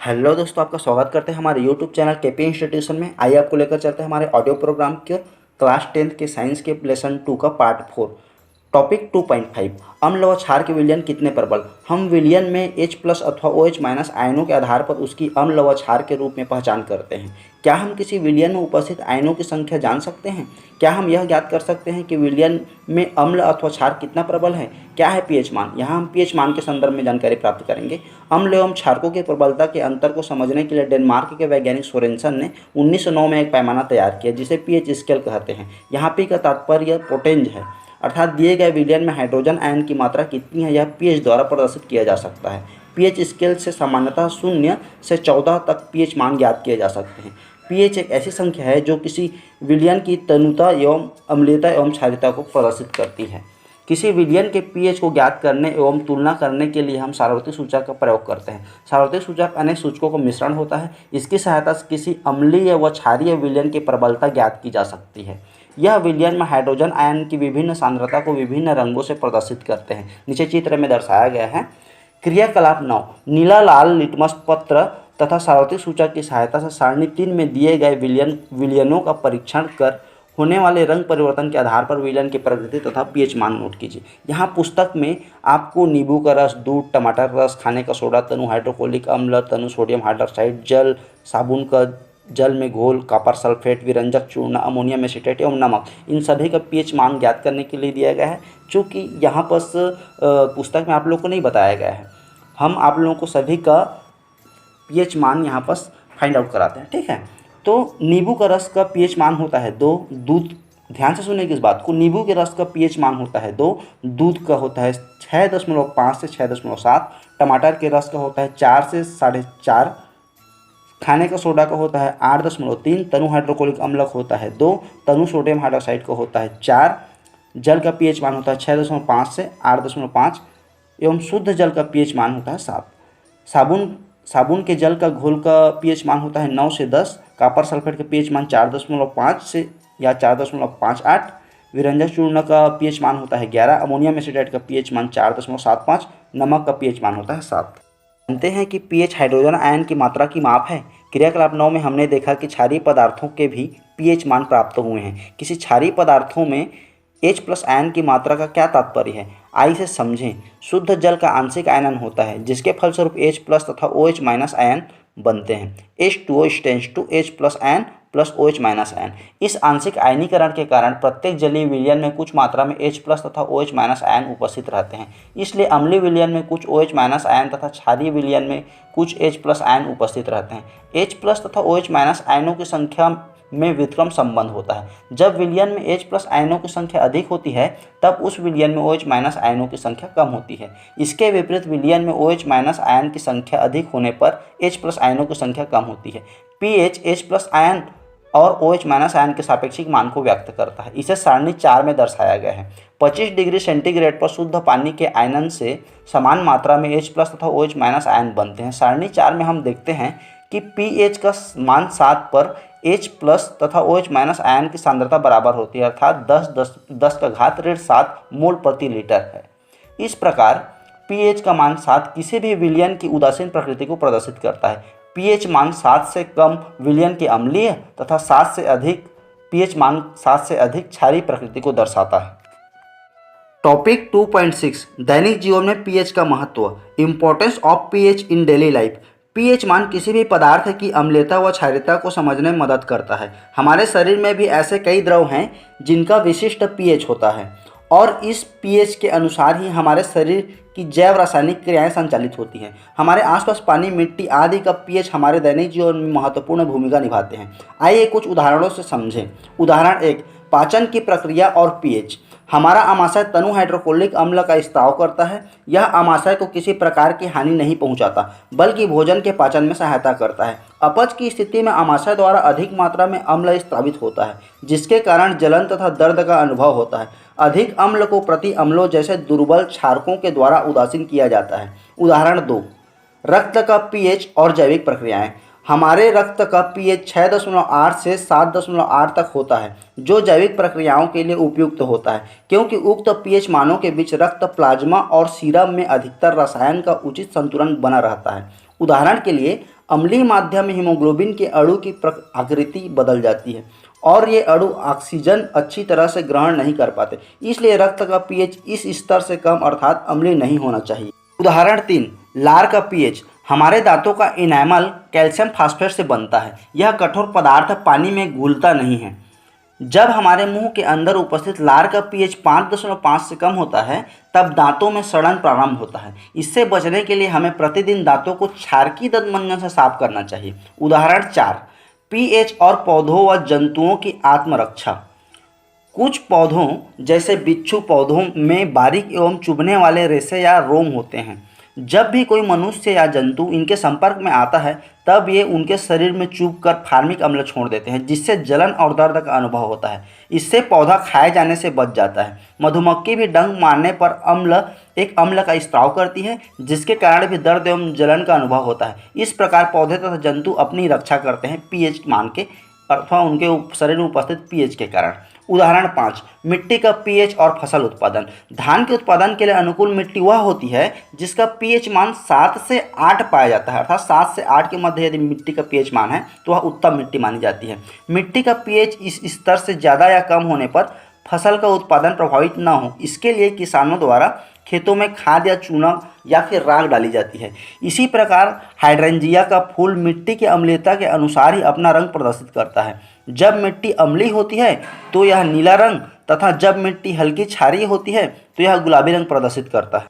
Hello दोस्तों, आपका स्वागत करते हैं हमारे यूट्यूब चैनल केपी इंस्टीट्यूशन में। आइए आपको लेकर चलते हैं हमारे ऑडियो प्रोग्राम के क्लास 10th के साइंस के लेसन 2 का पार्ट 4। टॉपिक 2.5 अम्ल व क्षार के विलयन कितने प्रबल। हम विलयन में H प्लस अथवा OH माइनस आयनों के आधार पर उसकी अम्ल व क्षार के रूप में पहचान करते हैं। क्या हम किसी विलयन में उपस्थित आयनों की संख्या जान सकते हैं? क्या हम यह ज्ञात कर सकते हैं कि विलयन में अम्ल अथवा क्षार कितना प्रबल है? क्या है पीएच मान? यहाँ हम पीएच मान के संदर्भ में जानकारी प्राप्त करेंगे। अम्ल एवं क्षारकों की प्रबलता के अंतर को समझने के लिए डेनमार्क के वैज्ञानिक सोरेनसन ने 1909 में एक पैमाना तैयार किया जिसे पीएच स्केल कहते हैं। यहाँ पे का तात्पर्य पोटेंज है, अर्थात दिए गए विलयन में हाइड्रोजन आयन की मात्रा कितनी है यह पीएच द्वारा प्रदर्शित किया जा सकता है। पीएच स्केल से सामान्यतः 0 से 14 तक पीएच मान ज्ञात किए जा सकते हैं। पीएच एक ऐसी संख्या है जो किसी विलयन की तनुता एवं अम्लीयता एवं क्षारीयता को प्रदर्शित करती है। किसी विलयन के पीएच को ज्ञात करने एवं तुलना करने के लिए हम सार्वत्रिक सूचक का प्रयोग करते हैं। सार्वत्रिक सूचक अनेक सूचकों का मिश्रण होता है। इसकी सहायता से किसी अम्लीय व क्षारीय विलयन की प्रबलता ज्ञात की जा सकती है। यह विलयन में हाइड्रोजन आयन की विभिन्न सांद्रता को विभिन्न रंगों से प्रदर्शित करते हैं। नीचे चित्र में दर्शाया गया है। क्रियाकलाप 9 नीला लाल लिटमस पत्र तथा सार्वत्रिक सूचक की सहायता से सारणी 3 में दिए गए विलयनों का परीक्षण कर होने वाले रंग परिवर्तन के आधार पर विलयन की प्रकृति तथा पीएच मान नोट कीजिए। यहाँ पुस्तक में आपको नींबू का रस, दूध, टमाटर रस, खाने का सोडा, तनु हाइड्रोक्लोरिक अम्ल, तनु सोडियम हाइड्रोक्साइड, जल, साबुन का जल में घोल, कॉपर सल्फेट, विरंजक चूर्ण, अमोनियम एसीटेट एवं नमक, इन सभी का पीएच मान ज्ञात करने के लिए दिया गया है। चूँकि यहाँ पर पुस्तक में आप लोगों को नहीं बताया गया है, हम आप लोगों को सभी का पीएच मान यहाँ पर फाइंड आउट कराते हैं। ठीक है, तो नींबू का रस का पीएच मान होता है 2। दूध, ध्यान से सुनिए इस बात को, नींबू के रस का पीएच मान होता है 2। दूध का होता है 6.5 से 6.7। टमाटर के रस का होता है 4 से 4.5। खाने का सोडा का होता है 8.3। तनु हाइड्रोक्लोरिक अम्ल का होता है 2। तनु सोडियम हाइड्रोक्साइड का होता है 4। जल का पीएच मान होता है 6.5 से 8.5 एवं शुद्ध जल का पीएच मान होता है 7। साबुन के जल का घोल का पीएच मान होता है 9 से 10। कॉपर सल्फेट का पीएच मान 4.5 से या 4.58। विरंजक चूर्ण का पीएच मान होता है 11। अमोनियम एसिडेट का पीएच मान 4.75। नमक का पीएच मान होता है 7। जानते हैं कि पीएच हाइड्रोजन आयन की मात्रा की माप है। क्रियाकलाप 9 में हमने देखा कि क्षारीय पदार्थों के भी पीएच मान प्राप्त हुए हैं। किसी क्षारीय पदार्थों में H प्लस आयन की मात्रा का क्या तात्पर्य है, आइए इसे समझें। शुद्ध जल का आंशिक आयनन होता है जिसके फलस्वरूप H प्लस तथा OH माइनस आयन बनते हैं। H2O tends to H plus ion plus OH minus ion. इस आंशिक आयनीकरण के कारण प्रत्येक जलीय विलयन में कुछ मात्रा में H प्लस तथा OH माइनस आयन उपस्थित रहते हैं। इसलिए अम्लीय विलयन में कुछ OH माइनस आयन तथा क्षारीय विलयन में कुछ H प्लस आयन उपस्थित रहते हैं। H प्लस तथा OH माइनस आयनों की संख्या में व्युत्क्रम संबंध होता है। जब विलयन में H प्लस आयनों की संख्या अधिक होती है तब उस विलयन में OH माइनस आयनों की संख्या कम होती है। इसके विपरीत विलयन में OH माइनस आयन की संख्या अधिक होने पर H प्लस आयनों की संख्या कम होती है। pH H प्लस आयन और OH माइनस आयन के सापेक्षिक मान को व्यक्त करता है। इसे सारणी 4 में दर्शाया गया है। 25 डिग्री सेंटीग्रेड पर शुद्ध पानी के आयनन से समान मात्रा में H प्लस तथा OH माइनस आयन बनते हैं। सारणी 4 में हम देखते हैं कि pH का मान 7 पर H प्लस तथा OH माइनस आयन की सांद्रता बराबर होती है, अर्थात 10 का घात ऋण 7 मोल प्रति लीटर है। इस प्रकार pH का मान 7 किसी भी विलयन की उदासीन प्रकृति को प्रदर्शित करता है। pH मान 7 से कम विलयन के अम्लीय तथा 7 से अधिक pH मान 7 से अधिक क्षारीय प्रकृति को दर्शाता है। टॉपिक 2.6 दैनिक जीवन में pH का महत्व, importance of pH in daily life. pH मान किसी भी पदार्थ की अम्लीयता व क्षारीयता को समझने में मदद करता है। हमारे शरीर में भी ऐसे कई द्रव हैं जिनका विशिष्ट pH होता है और इस pH के अनुसार ही हमारे शरीर की जैव रासायनिक क्रियाएं संचालित होती हैं। हमारे आसपास पानी, मिट्टी आदि का pH हमारे दैनिक जीवन में महत्वपूर्ण भूमिका निभाते हैं। आइए कुछ उदाहरणों से समझें। उदाहरण 1, पाचन की प्रक्रिया और pH। हमारा आमाशय तनु हाइड्रोक्लोरिक अम्ल का स्त्राव करता है। यह आमाशय को किसी प्रकार की हानि नहीं पहुंचाता बल्कि भोजन के पाचन में सहायता करता है। अपच की स्थिति में आमाशय द्वारा अधिक मात्रा में अम्ल स्त्रावित होता है जिसके कारण जलन तथा दर्द का अनुभव होता है। अधिक अम्ल को प्रति अम्लों जैसे दुर्बल क्षारकों के द्वारा उदासीन किया जाता है। उदाहरण 2, रक्त का pH और जैविक प्रक्रियाएं। हमारे रक्त का pH 6.8 से 7.8 तक होता है जो जैविक प्रक्रियाओं के लिए उपयुक्त होता है क्योंकि उक्त pH मानों के बीच रक्त प्लाज्मा और सीरम में अधिकतर रसायन का उचित संतुलन बना रहता है। उदाहरण के लिए अम्लीय माध्यम में हीमोग्लोबिन के अणु की आकृति बदल जाती है और ये अणु ऑक्सीजन अच्छी तरह से ग्रहण नहीं कर पाते, इसलिए रक्त का पीएच इस स्तर से कम अर्थात अम्लीय नहीं होना चाहिए। उदाहरण 3, लार का पीएच। हमारे दांतों का इनेमल कैल्शियम फास्फेट से बनता है। यह कठोर पदार्थ पानी में घुलता नहीं है। जब हमारे मुंह के अंदर उपस्थित लार का पीएच 5.5 से कम होता है तब दांतों में सड़न प्रारंभ होता है। इससे बचने के लिए हमें प्रतिदिन दांतों को क्षारकीय दंतमंजन से साफ करना चाहिए। उदाहरण 4, पीएच और पौधों व जंतुओं की आत्मरक्षा। कुछ पौधों जैसे बिच्छू पौधों में बारीक एवं चुभने वाले रेशे या रोम होते हैं। जब भी कोई मनुष्य या जंतु इनके संपर्क में आता है तब ये उनके शरीर में चुभकर फार्मिक अम्ल छोड़ देते हैं, जिससे जलन और दर्द का अनुभव होता है। इससे पौधा खाए जाने से बच जाता है। मधुमक्खी भी डंक मारने पर एक अम्ल का स्त्राव करती है, जिसके कारण भी दर्द एवं जलन का अनुभव होता है। इस प्रकार पौधे तथा जंतु अपनी रक्षा करते हैं पीएच मान के अथवा उनके शरीर में उपस्थित पीएच के कारण। उदाहरण 5, मिट्टी का पीएच और फसल उत्पादन। धान के उत्पादन के लिए अनुकूल मिट्टी वह होती है जिसका पीएच मान 7 से 8 पाया जाता है, अर्थात 7 से 8 के मध्य यदि मिट्टी का पीएच मान है तो वह उत्तम मिट्टी मानी जाती है। मिट्टी का पीएच इस स्तर से ज़्यादा या कम होने पर फसल का उत्पादन प्रभावित न हो, इसके लिए किसानों द्वारा खेतों में खाद या चूना या फिर राख डाली जाती है। इसी प्रकार हाइड्रेंजिया का फूल मिट्टी की अम्लीयता के अनुसार ही अपना रंग प्रदर्शित करता है। जब मिट्टी अम्लीय होती है तो यह नीला रंग तथा जब मिट्टी हल्की क्षारीय होती है तो यह गुलाबी रंग प्रदर्शित करता है।